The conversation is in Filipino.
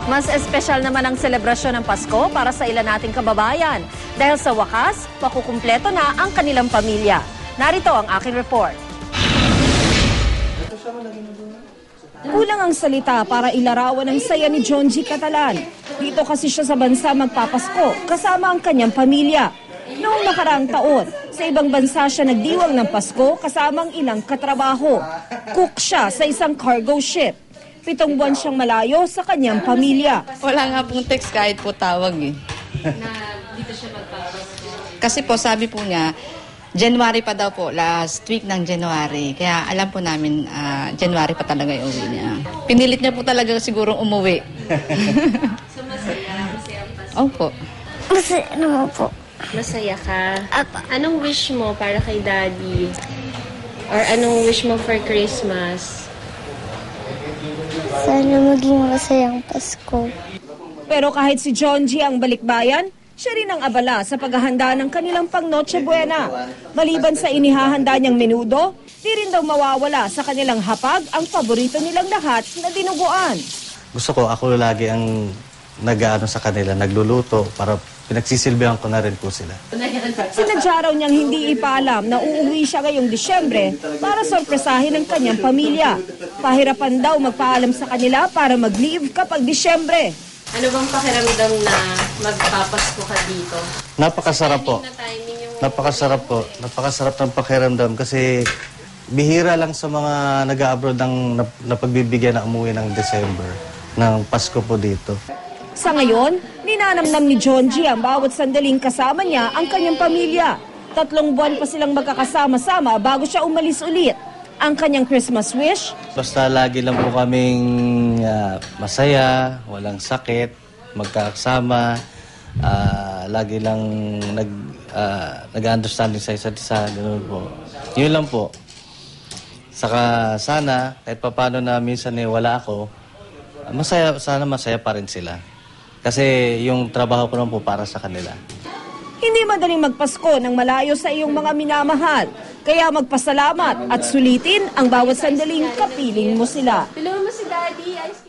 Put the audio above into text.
Mas espesyal naman ang selebrasyon ng Pasko para sa ilan nating kababayan. Dahil sa wakas, makukumpleto na ang kanilang pamilya. Narito ang aking report. Kulang ang salita para ilarawan ang saya ni John G. Catalan. Dito kasi siya sa bansa magpapasko kasama ang kanyang pamilya. Noong nakaraang taon, sa ibang bansa siya nagdiwang ng Pasko kasama ang ilang katrabaho. Cook siya sa isang cargo ship. 7 buwan siyang malayo sa kanyang pamilya. Wala nga pong text kahit po tawag eh. Na dito siya magpapasko. Kasi po sabi po niya, January pa daw po, last week ng January. Kaya alam po namin, January pa talaga yung uwi niya. Pinilit niya po talaga siguro umuwi. So masaya ang Pasko. Opo. Masaya naman po. Masaya ka. Apa. Anong wish mo para kay Daddy? Or anong wish mo for Christmas? Sana maging masayang Pasko. Pero kahit si John G. ang balikbayan, siya rin ang abala sa paghahanda ng kanilang pang Noche Buena. Maliban sa inihahanda niyang menudo, di rin daw mawawala sa kanilang hapag ang paborito nilang lahat na dinuguan. Gusto ko, ako lagi ang nag-ano sa kanila, nagluluto para pinagsisilbihan ko na rin po sila. Sinadya raw niyang hindi ipaalam na uuwi siya ngayong Disyembre para sorpresahin ang kanyang pamilya. Pahirapan daw magpaalam sa kanila para mag-leave kapag Disyembre. Ano bang pakiramdam na magpapasko ka dito? Napakasarap po. Na timing yung... Napakasarap po. Napakasarap ng pakiramdam kasi bihira lang sa mga nag-abroad ng napagbibigyan na umuwi ng December, ng Pasko po dito. Sa ngayon, ninanamnam ni John G. ang bawat sandaling kasama niya ang kanyang pamilya. 3 buwan pa silang magkakasama-sama bago siya umalis ulit. Ang kanyang Christmas wish, Basta lagi lang po kaming masaya, walang sakit, magkakasama, lagi lang nag-understanding sa isa't isa, ganoon po. Yun lang po. Saka sana, kahit papano na minsan wala ako, sana masaya pa rin sila. Kasi yung trabaho ko naman po para sa kanila. hindi madaling magpasko ng malayo sa iyong mga minamahal. Kaya magpasalamat at sulitin ang bawat sandaling kapiling mo sila. Tulungan mo si Daddy.